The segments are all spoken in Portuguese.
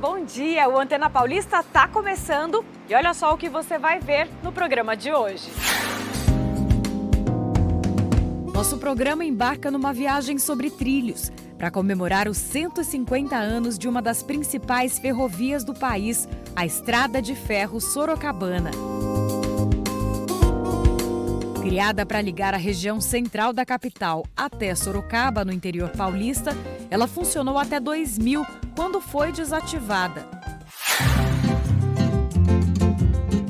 bom dia! O Antena Paulista está começando e olha só o que você vai ver no programa de hoje. Nosso programa embarca numa viagem sobre trilhos para comemorar os 150 anos de uma das principais ferrovias do país, a Estrada de Ferro Sorocabana. Criada para ligar a região central da capital até Sorocaba, no interior paulista, ela funcionou até 2000, quando foi desativada.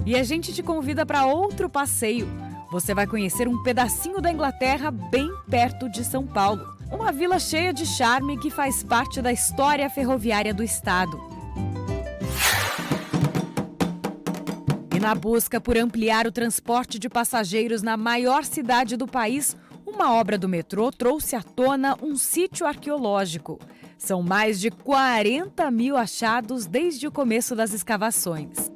E a gente te convida para outro passeio. Você vai conhecer um pedacinho da Inglaterra bem perto de São Paulo. Uma vila cheia de charme que faz parte da história ferroviária do estado. E na busca por ampliar o transporte de passageiros na maior cidade do país, uma obra do metrô trouxe à tona um sítio arqueológico. São mais de 40 mil achados desde o começo das escavações.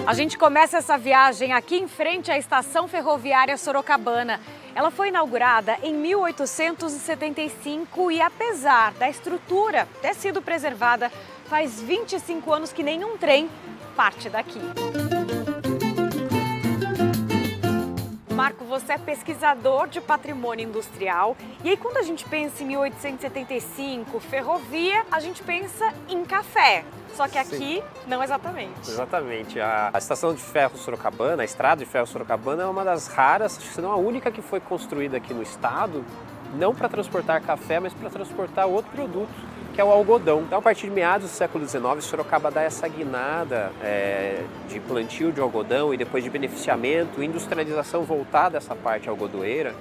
A gente começa essa viagem aqui em frente à Estação Ferroviária Sorocabana. Ela foi inaugurada em 1875 e, apesar da estrutura ter sido preservada, faz 25 anos que nenhum trem parte daqui. Marco, você é pesquisador de patrimônio industrial e aí quando a gente pensa em 1875, ferrovia, a gente pensa em café. Só que aqui, não exatamente. Exatamente. A Estação de Ferro Sorocabana, a Estrada de Ferro Sorocabana é uma das raras, se não a única que foi construída aqui no estado, não para transportar café, mas para transportar outro produto, que é o algodão. Então, a partir de meados do século XIX, Sorocaba dá essa guinada de plantio de algodão e depois de beneficiamento, industrialização voltada a essa parte algodoeira,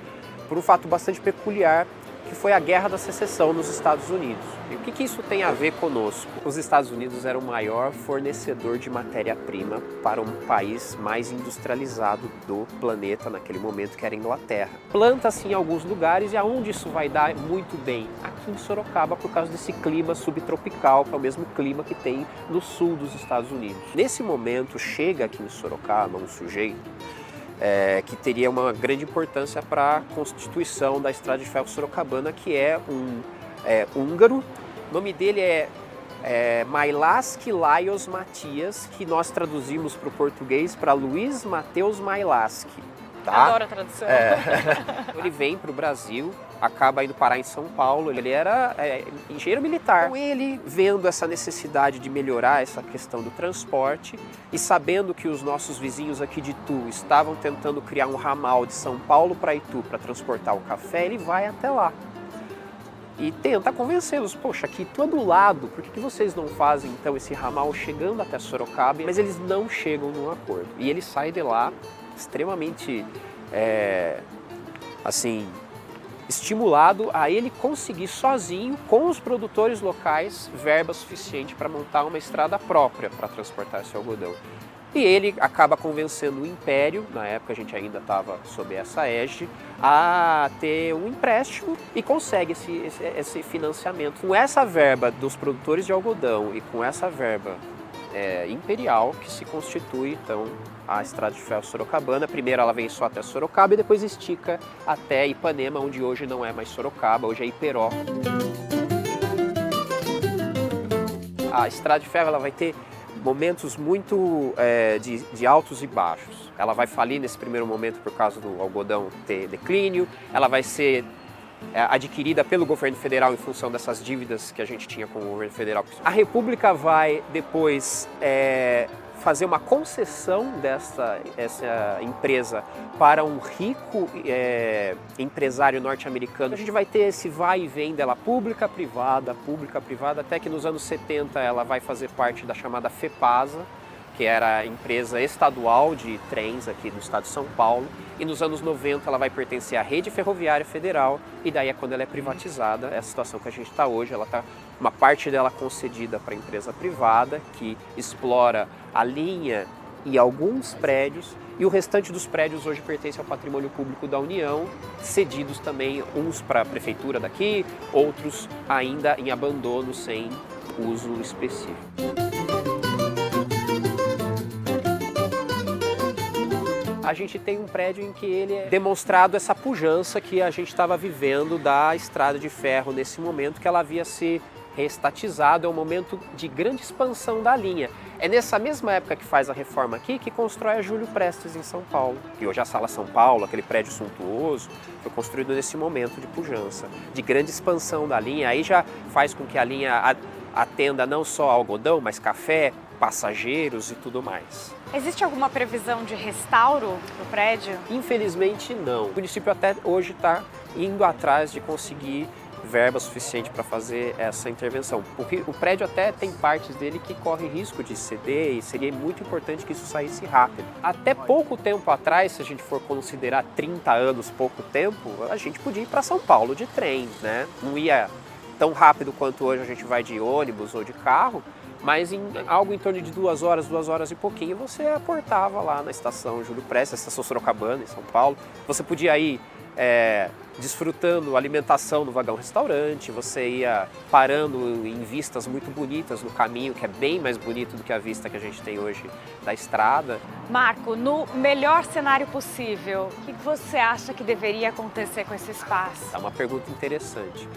por um fato bastante peculiar, que foi a Guerra da Secessão nos Estados Unidos. E o que isso tem a ver conosco? Os Estados Unidos eram o maior fornecedor de matéria-prima para um país mais industrializado do planeta naquele momento, que era a Inglaterra. Planta-se em alguns lugares e aonde isso vai dar muito bem? Aqui em Sorocaba, por causa desse clima subtropical, que é o mesmo clima que tem no sul dos Estados Unidos. Nesse momento, chega aqui em Sorocaba um sujeito que teria uma grande importância para a constituição da Estrada de Ferro Sorocabana, que é um húngaro. O nome dele é Mailaski Lajos Matias, que nós traduzimos para o português para Luiz Mateus Mailaski. Tá? Adoro a tradução. Ele vem para o Brasil, acaba indo parar em São Paulo. Ele era engenheiro militar. Então ele, vendo essa necessidade de melhorar essa questão do transporte e sabendo que os nossos vizinhos aqui de Itu estavam tentando criar um ramal de São Paulo para Itu para transportar o café, ele vai até lá e tenta convencê-los. Poxa, aqui Itu é do lado, por que vocês não fazem então esse ramal chegando até Sorocaba? Mas eles não chegam num acordo. E ele sai de lá extremamente, estimulado a ele conseguir sozinho, com os produtores locais, verba suficiente para montar uma estrada própria para transportar esse algodão. E ele acaba convencendo o Império, na época a gente ainda estava sob essa égide, a ter um empréstimo e consegue esse financiamento. Com essa verba dos produtores de algodão e com essa verba imperial que se constitui, então, a Estrada de Ferro Sorocabana. Primeiro ela vem só até Sorocaba e depois estica até Ipanema, onde hoje não é mais Sorocaba, hoje é Iperó. A Estrada de Ferro ela vai ter momentos muito de altos e baixos. Ela vai falir nesse primeiro momento por causa do algodão ter declínio, ela vai ser adquirida pelo governo federal em função dessas dívidas que a gente tinha com o governo federal. A República vai depois fazer uma concessão essa empresa para um rico empresário norte-americano. A gente vai ter esse vai e vem dela pública, privada, até que nos anos 70 ela vai fazer parte da chamada FEPASA, que era a empresa estadual de trens aqui no estado de São Paulo, e nos anos 90 ela vai pertencer à Rede Ferroviária Federal, e daí é quando ela é privatizada, é a situação que a gente está hoje. Uma parte dela concedida para a empresa privada, que explora a linha e alguns prédios, e o restante dos prédios hoje pertence ao patrimônio público da União, cedidos também uns para a prefeitura daqui, outros ainda em abandono sem uso específico. a gente tem um prédio em que ele é demonstrado essa pujança que a gente estava vivendo da estrada de ferro nesse momento, que ela havia se reestatizado, é um momento de grande expansão da linha. É nessa mesma época que faz a reforma aqui que constrói a Júlio Prestes em São Paulo, que hoje é a Sala São Paulo, aquele prédio suntuoso, foi construído nesse momento de pujança, de grande expansão da linha. Aí já faz com que a linha atenda não só algodão, mas café, passageiros e tudo mais. Existe alguma previsão de restauro do prédio? Infelizmente não. O município até hoje está indo atrás de conseguir verba suficiente para fazer essa intervenção. Porque o prédio até tem partes dele que corre risco de ceder e seria muito importante que isso saísse rápido. Até pouco tempo atrás, se a gente for considerar 30 anos pouco tempo, a gente podia ir para São Paulo de trem, né? Não ia tão rápido quanto hoje a gente vai de ônibus ou de carro, mas em algo em torno de 2 horas e pouquinho, você aportava lá na estação Júlio Prestes, estação Sorocabana, em São Paulo. Você podia ir desfrutando alimentação no vagão-restaurante, você ia parando em vistas muito bonitas no caminho, que é bem mais bonito do que a vista que a gente tem hoje da estrada. Marco, no melhor cenário possível, o que você acha que deveria acontecer com esse espaço? É uma pergunta interessante.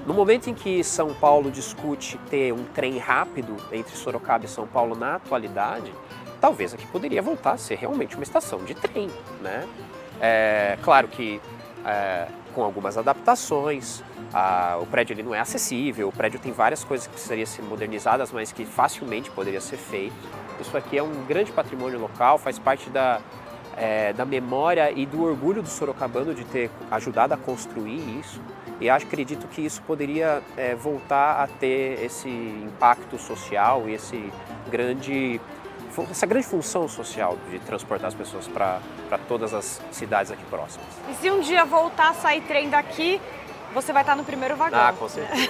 No momento em que São Paulo discute ter um trem rápido entre Sorocaba e São Paulo na atualidade, talvez aqui poderia voltar a ser realmente uma estação de trem, né? Claro que com algumas adaptações, o prédio ele não é acessível, o prédio tem várias coisas que precisariam ser modernizadas, mas que facilmente poderia ser feito. Isso aqui é um grande patrimônio local, faz parte da memória e do orgulho do sorocabano de ter ajudado a construir isso. E acredito que isso poderia voltar a ter esse impacto social e essa grande função social de transportar as pessoas para todas as cidades aqui próximas. E se um dia voltar a sair trem daqui, você vai estar no primeiro vagão? Ah, com certeza.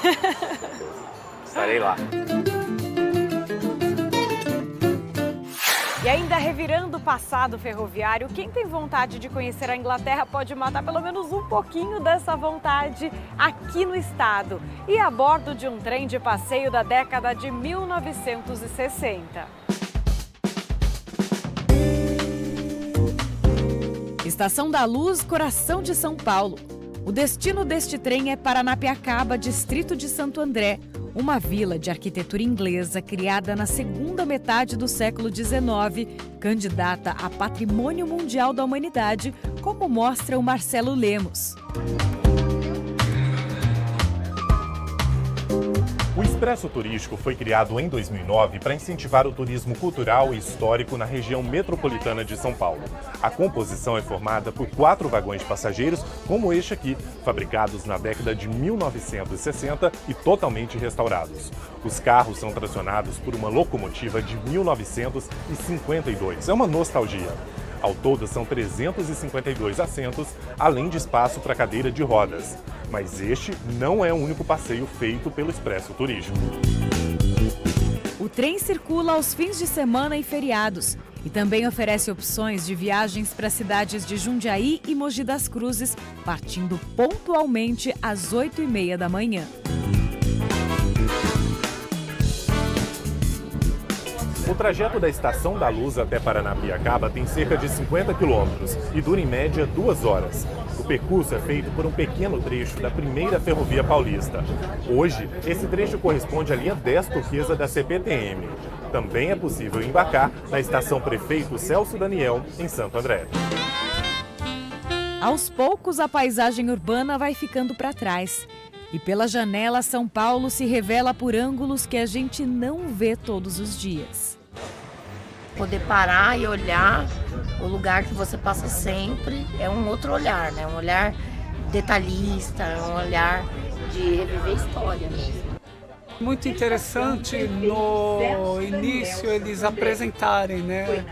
Estarei lá. E ainda revirando o passado ferroviário, quem tem vontade de conhecer a Inglaterra pode matar pelo menos um pouquinho dessa vontade aqui no estado e a bordo de um trem de passeio da década de 1960. Estação da Luz, coração de São Paulo. O destino deste trem é Paranapiacaba, distrito de Santo André, uma vila de arquitetura inglesa criada na segunda metade do século XIX, candidata a Patrimônio Mundial da Humanidade, como mostra o Marcelo Lemos. O Expresso Turístico foi criado em 2009 para incentivar o turismo cultural e histórico na região metropolitana de São Paulo. A composição é formada por 4 vagões de passageiros, como este aqui, fabricados na década de 1960 e totalmente restaurados. Os carros são tracionados por uma locomotiva de 1952. É uma nostalgia. Ao todo, são 352 assentos, além de espaço para cadeira de rodas. Mas este não é o único passeio feito pelo Expresso Turístico. O trem circula aos fins de semana e feriados e também oferece opções de viagens para as cidades de Jundiaí e Mogi das Cruzes, partindo pontualmente às 8h30 da manhã. O trajeto da Estação da Luz até Paranapiacaba tem cerca de 50 quilômetros e dura em média 2 horas. O percurso é feito por um pequeno trecho da primeira ferrovia paulista. Hoje, esse trecho corresponde à linha 10 turquesa da CPTM. Também é possível embarcar na Estação Prefeito Celso Daniel, em Santo André. Aos poucos, a paisagem urbana vai ficando para trás. E pela janela, São Paulo se revela por ângulos que a gente não vê todos os dias. Poder parar e olhar o lugar que você passa sempre é um outro olhar, né? Um olhar detalhista, um olhar de reviver história mesmo. Muito interessante no início eles apresentarem, né?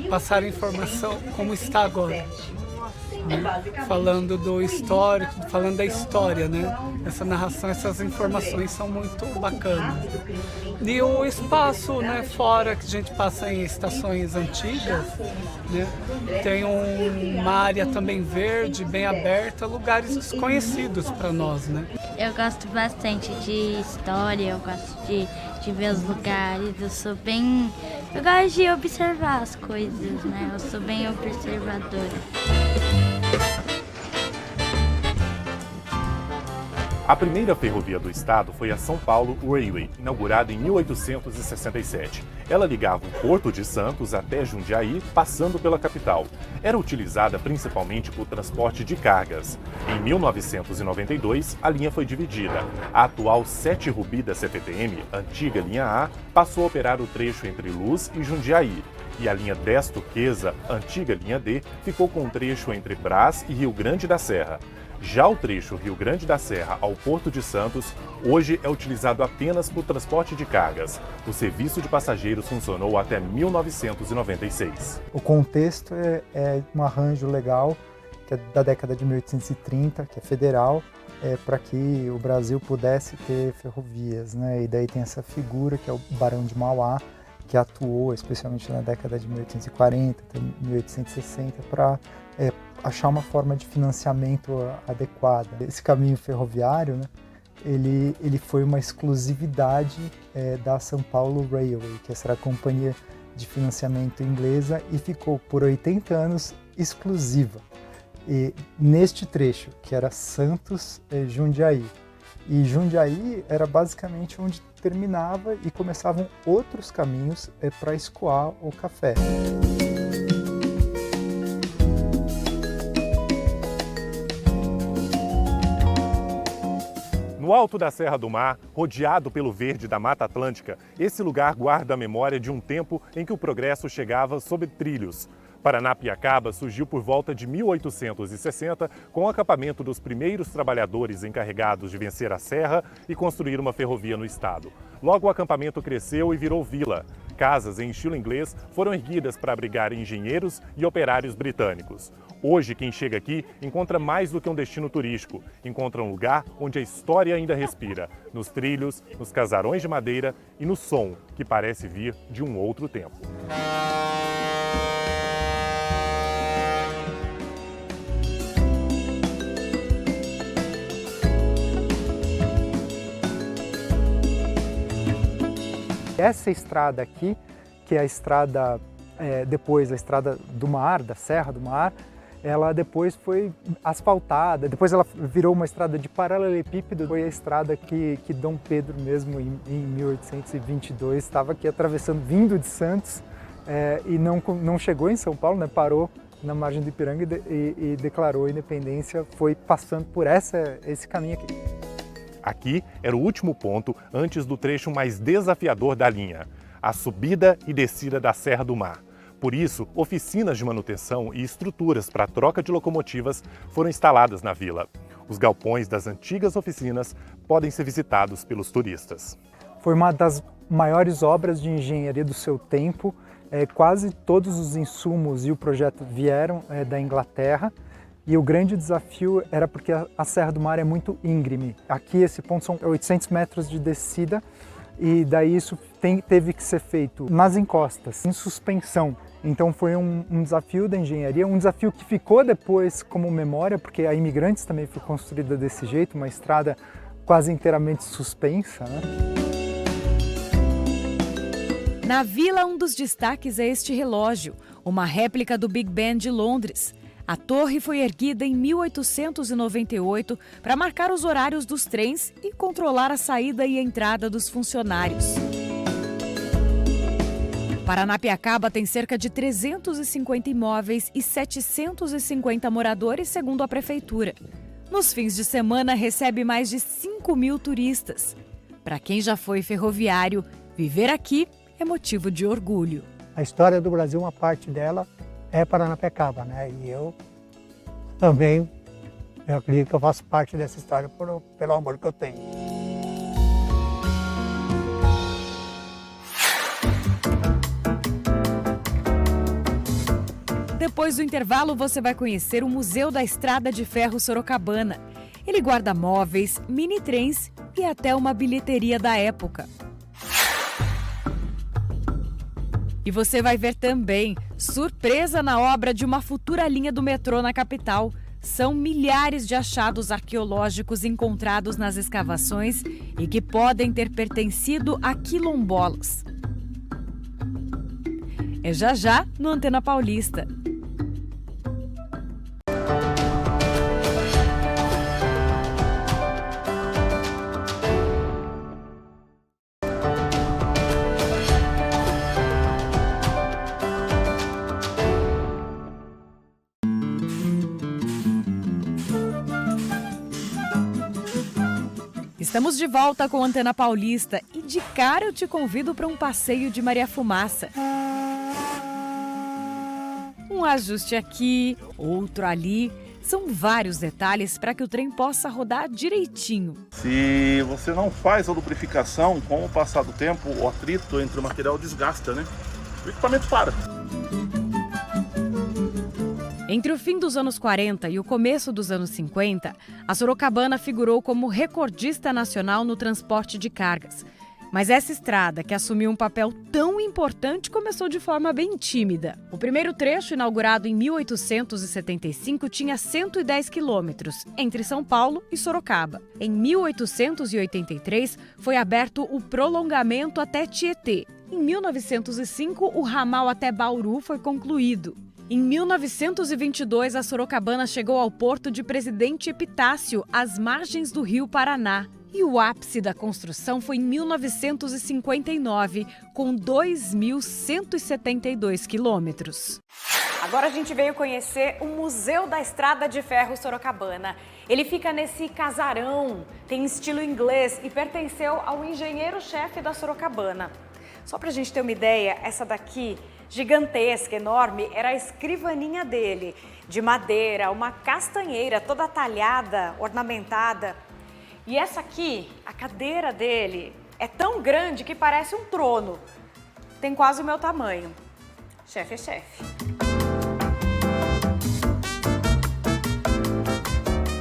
Passar informação como está agora. Falando do histórico, falando da história, né? Essa narração, essas informações são muito bacanas. E o espaço, né, fora que a gente passa em estações antigas, né? Tem uma área também verde, bem aberta, lugares desconhecidos para nós, né? Eu gosto bastante de história, eu gosto de ver os lugares, eu sou bem Eu gosto de observar as coisas, né? Eu sou bem observadora. A primeira ferrovia do estado foi a São Paulo Railway, inaugurada em 1867. Ela ligava o Porto de Santos até Jundiaí, passando pela capital. Era utilizada principalmente por transporte de cargas. Em 1992, a linha foi dividida. A atual 7 Rubi da CPTM, antiga linha A, passou a operar o trecho entre Luz e Jundiaí. E a linha 10 Turquesa, antiga linha D, ficou com um trecho entre Brás e Rio Grande da Serra. Já o trecho Rio Grande da Serra ao Porto de Santos, hoje é utilizado apenas por transporte de cargas. O serviço de passageiros funcionou até 1996. O contexto é um arranjo legal, que é da década de 1830, que é federal, para que o Brasil pudesse ter ferrovias, né? E daí tem essa figura que é o Barão de Mauá, que atuou especialmente na década de 1840 até 1860 para achar uma forma de financiamento adequada. Esse caminho ferroviário, né, ele foi uma exclusividade da São Paulo Railway, que era a companhia de financiamento inglesa, e ficou por 80 anos exclusiva. E neste trecho, que era Santos-Jundiaí. E Jundiaí era basicamente onde terminava e começavam outros caminhos para escoar o café. No alto da Serra do Mar, rodeado pelo verde da Mata Atlântica, esse lugar guarda a memória de um tempo em que o progresso chegava sob trilhos. Paranapiacaba surgiu por volta de 1860 com o acampamento dos primeiros trabalhadores encarregados de vencer a serra e construir uma ferrovia no estado. Logo o acampamento cresceu e virou vila. Casas em estilo inglês foram erguidas para abrigar engenheiros e operários britânicos. Hoje, quem chega aqui encontra mais do que um destino turístico. Encontra um lugar onde a história ainda respira, nos trilhos, nos casarões de madeira e no som, que parece vir de um outro tempo. Essa estrada aqui, que é a estrada, depois a estrada do mar, da Serra do Mar, ela depois foi asfaltada, depois ela virou uma estrada de paralelepípedo, foi a estrada que Dom Pedro mesmo, em 1822, estava aqui atravessando, vindo de Santos, e não chegou em São Paulo, né, parou na margem do Ipiranga e declarou a independência, foi passando por esse caminho aqui. Aqui era o último ponto antes do trecho mais desafiador da linha, a subida e descida da Serra do Mar. Por isso, oficinas de manutenção e estruturas para a troca de locomotivas foram instaladas na vila. Os galpões das antigas oficinas podem ser visitados pelos turistas. Foi uma das maiores obras de engenharia do seu tempo. Quase todos os insumos e o projeto vieram da Inglaterra. E o grande desafio era porque a Serra do Mar é muito íngreme. Aqui esse ponto são 800 metros de descida e daí isso teve que ser feito nas encostas, em suspensão. Então foi um desafio da engenharia, um desafio que ficou depois como memória, porque a Imigrantes também foi construída desse jeito, uma estrada quase inteiramente suspensa, né? Na vila, um dos destaques é este relógio, uma réplica do Big Ben de Londres. A torre foi erguida em 1898 para marcar os horários dos trens e controlar a saída e entrada dos funcionários. Paranapiacaba tem cerca de 350 imóveis e 750 moradores, segundo a prefeitura. Nos fins de semana, recebe mais de 5.000 turistas. Para quem já foi ferroviário, viver aqui é motivo de orgulho. A história do Brasil, uma parte dela é Paranapiacaba, né? E eu também, eu acredito que eu faço parte dessa história pelo amor que eu tenho. Depois do intervalo, você vai conhecer o Museu da Estrada de Ferro Sorocabana. Ele guarda móveis, mini-trens e até uma bilheteria da época. E você vai ver também surpresa na obra de uma futura linha do metrô na capital. São milhares de achados arqueológicos encontrados nas escavações e que podem ter pertencido a quilombolas. É já já no Antena Paulista. Estamos de volta com a Antena Paulista e de cara eu te convido para um passeio de Maria Fumaça. Um ajuste aqui, outro ali, são vários detalhes para que o trem possa rodar direitinho. Se você não faz a lubrificação, com o passar do tempo, o atrito entre o material desgasta, né? O equipamento para. Entre o fim dos anos 40 e o começo dos anos 50, a Sorocabana figurou como recordista nacional no transporte de cargas. Mas essa estrada, que assumiu um papel tão importante, começou de forma bem tímida. O primeiro trecho, inaugurado em 1875, tinha 110 quilômetros, entre São Paulo e Sorocaba. Em 1883, foi aberto o prolongamento até Tietê. Em 1905, o ramal até Bauru foi concluído. Em 1922, a Sorocabana chegou ao porto de Presidente Epitácio, às margens do Rio Paraná. E o ápice da construção foi em 1959, com 2.172 quilômetros. Agora a gente veio conhecer o Museu da Estrada de Ferro Sorocabana. Ele fica nesse casarão, tem estilo inglês e pertenceu ao engenheiro-chefe da Sorocabana. Só para a gente ter uma ideia, essa daqui, gigantesca, enorme, era a escrivaninha dele, de madeira, uma castanheira toda talhada, ornamentada. E essa aqui, a cadeira dele, é tão grande que parece um trono. Tem quase o meu tamanho. Chefe é chefe.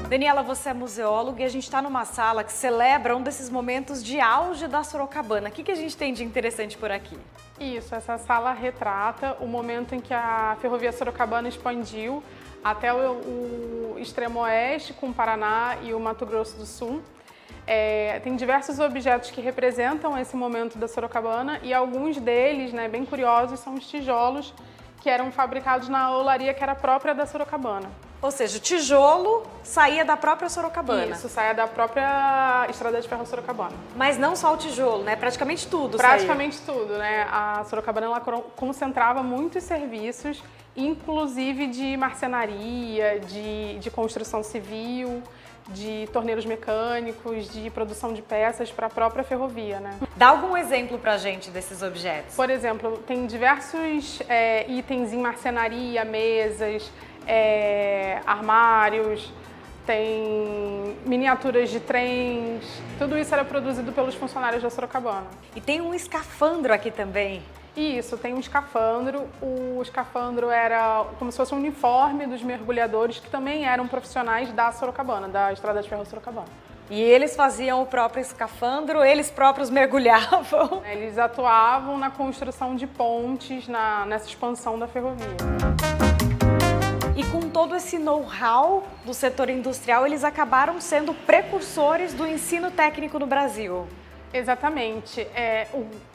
Daniela, você é museóloga e a gente está numa sala que celebra um desses momentos de auge da Sorocabana. O que a gente tem de interessante por aqui? Isso, essa sala retrata o momento em que a Ferrovia Sorocabana expandiu até o extremo oeste, com o Paraná e o Mato Grosso do Sul. Tem diversos objetos que representam esse momento da Sorocabana e alguns deles, bem curiosos, são os tijolos que eram fabricados na olaria que era própria da Sorocabana. Ou seja, o tijolo saía da própria Sorocabana. Isso, saía da própria Estrada de Ferro Sorocabana. Mas não só o tijolo, né? Praticamente tudo Praticamente tudo, né? A Sorocabana ela concentrava muitos serviços, inclusive de marcenaria, de construção civil, de torneiros mecânicos, de produção de peças para a própria ferrovia, né? Dá algum exemplo pra gente desses objetos? Por exemplo, tem diversos itens em marcenaria, mesas, armários, tem miniaturas de trens, tudo isso era produzido pelos funcionários da Sorocabana. E tem um escafandro aqui também. Isso, tem um escafandro. O escafandro era como se fosse um uniforme dos mergulhadores que também eram profissionais da Sorocabana, da Estrada de Ferro Sorocabana. E eles faziam o próprio escafandro, eles próprios mergulhavam. Eles atuavam na construção de pontes, nessa expansão da ferrovia. E com todo esse know-how do setor industrial, eles acabaram sendo precursores do ensino técnico no Brasil. Exatamente.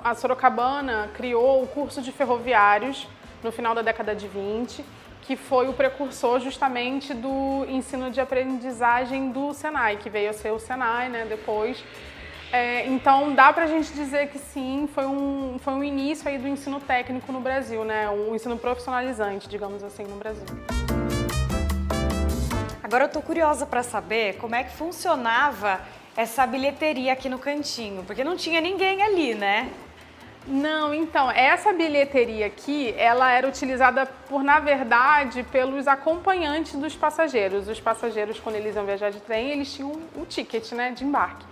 A Sorocabana criou o curso de ferroviários no final da década de 20, que foi o precursor justamente do ensino de aprendizagem do Senai, que veio a ser o Senai, depois. Então dá pra gente dizer que sim, foi um início aí do ensino técnico no Brasil, um ensino profissionalizante, digamos assim, no Brasil. Agora eu tô curiosa para saber como é que funcionava essa bilheteria aqui no cantinho, porque não tinha ninguém ali, né? Não, então, essa bilheteria aqui, ela era utilizada na verdade, pelos acompanhantes dos passageiros. Os passageiros, quando eles iam viajar de trem, eles tinham um ticket, de embarque.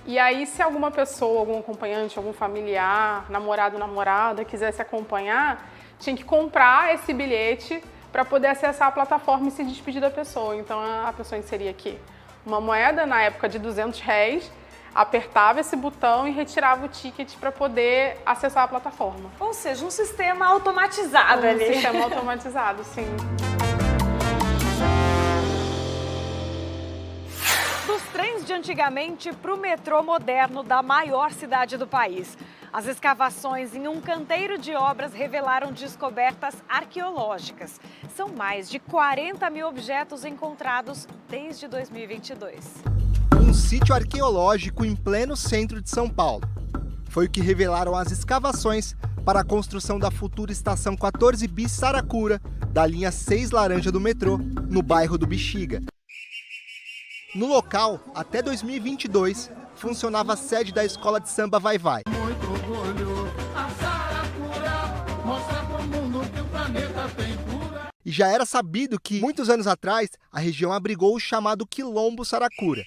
E aí, se alguma pessoa, algum acompanhante, algum familiar, namorado, namorada, quisesse acompanhar, tinha que comprar esse bilhete para poder acessar a plataforma e se despedir da pessoa. Então, a pessoa inseria aqui uma moeda, na época de R$200, apertava esse botão e retirava o ticket para poder acessar a plataforma. Ou seja, um sistema automatizado ali. Um sistema automatizado, sim. Dos trens de antigamente para o metrô moderno da maior cidade do país. As escavações em um canteiro de obras revelaram descobertas arqueológicas. São mais de 40 mil objetos encontrados desde 2022. Um sítio arqueológico em pleno centro de São Paulo. Foi o que revelaram as escavações para a construção da futura estação 14 bis Saracura, da linha 6 laranja do metrô, no bairro do Bexiga. No local, até 2022, funcionava a sede da escola de samba Vai Vai. Muito orgulho, a Saracura mostra pro mundo que o planeta tem cura. E já era sabido que, muitos anos atrás, a região abrigou o chamado Quilombo Saracura.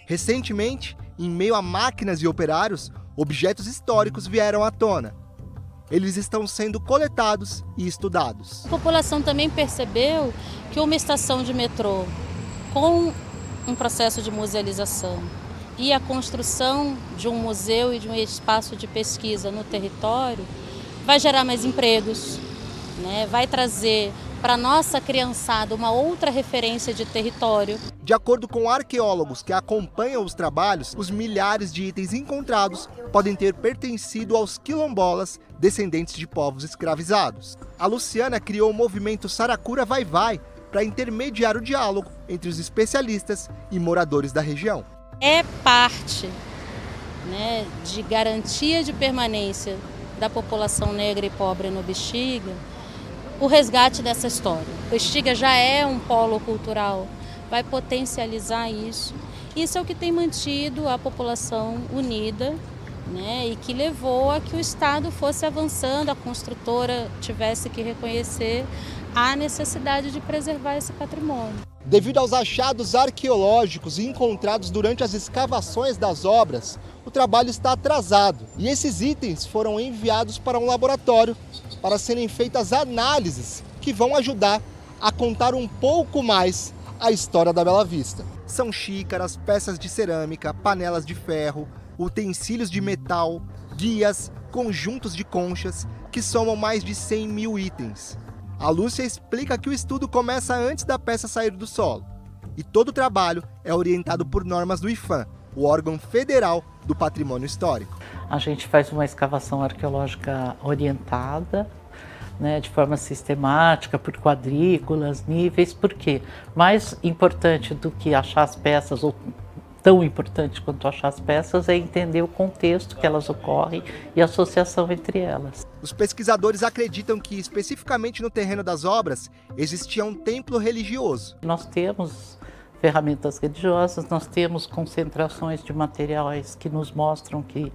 Recentemente, em meio a máquinas e operários, objetos históricos vieram à tona. Eles estão sendo coletados e estudados. A população também percebeu que uma estação de metrô com um processo de musealização e a construção de um museu e de um espaço de pesquisa no território vai gerar mais empregos, né? Vai trazer para a nossa criançada uma outra referência de território. De acordo com arqueólogos que acompanham os trabalhos, os milhares de itens encontrados podem ter pertencido aos quilombolas, descendentes de povos escravizados. A Luciana criou o movimento Saracura Vai Vai para intermediar o diálogo entre os especialistas e moradores da região. É parte, né, de garantia de permanência da população negra e pobre no Bexiga, o resgate dessa história. O Bexiga já é um polo cultural, vai potencializar isso. Isso é o que tem mantido a população unida, né, e que levou a que o Estado fosse avançando, a construtora tivesse que reconhecer a necessidade de preservar esse patrimônio. Devido aos achados arqueológicos encontrados durante as escavações das obras, o trabalho está atrasado e esses itens foram enviados para um laboratório para serem feitas análises que vão ajudar a contar um pouco mais a história da Bela Vista. São xícaras, peças de cerâmica, panelas de ferro, utensílios de metal, guias, conjuntos de conchas, que somam mais de 100 mil itens. A Lúcia explica que o estudo começa antes da peça sair do solo. E todo o trabalho é orientado por normas do IPHAN, o órgão federal do patrimônio histórico. A gente faz uma escavação arqueológica orientada, né, de forma sistemática, por quadrículas, níveis, porque mais importante do que achar as peças, ou tão importante quanto achar as peças, é entender o contexto que elas ocorrem e a associação entre elas. Os pesquisadores acreditam que, especificamente no terreno das obras, existia um templo religioso. Nós temos ferramentas religiosas, nós temos concentrações de materiais que nos mostram que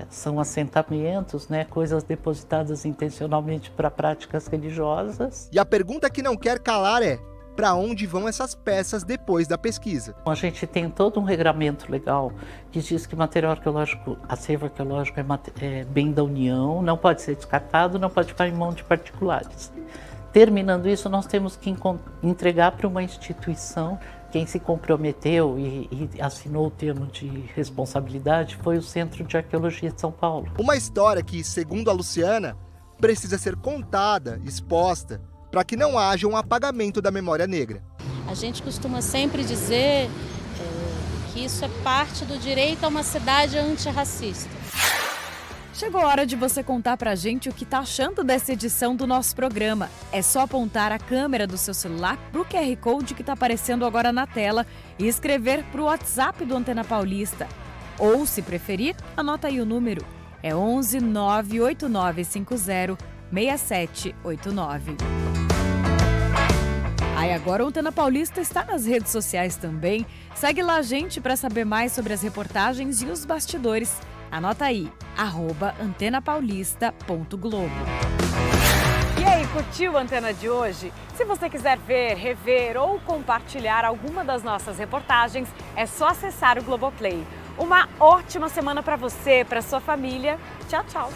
são assentamentos, né, coisas depositadas intencionalmente para práticas religiosas. E a pergunta que não quer calar é: para onde vão essas peças depois da pesquisa? A gente tem todo um regramento legal que diz que material arqueológico, acervo arqueológico é bem da União, não pode ser descartado, não pode ficar em mão de particulares. Terminando isso, nós temos que entregar para uma instituição. Quem se comprometeu e assinou o termo de responsabilidade foi o Centro de Arqueologia de São Paulo. Uma história que, segundo a Luciana, precisa ser contada, exposta, para que não haja um apagamento da memória negra. A gente costuma sempre dizer que isso é parte do direito a uma cidade antirracista. Chegou a hora de você contar pra gente o que tá achando dessa edição do nosso programa. É só apontar a câmera do seu celular pro QR Code que tá aparecendo agora na tela e escrever pro WhatsApp do Antena Paulista. Ou, se preferir, anota aí o número. É 11 98950 6789. Aí agora o Antena Paulista está nas redes sociais também. Segue lá a gente para saber mais sobre as reportagens e os bastidores. Anota aí, @antenapaulista.globo. E aí, curtiu a Antena de hoje? Se você quiser ver, rever ou compartilhar alguma das nossas reportagens, é só acessar o Globoplay. Uma ótima semana para você, para sua família. Tchau, tchau.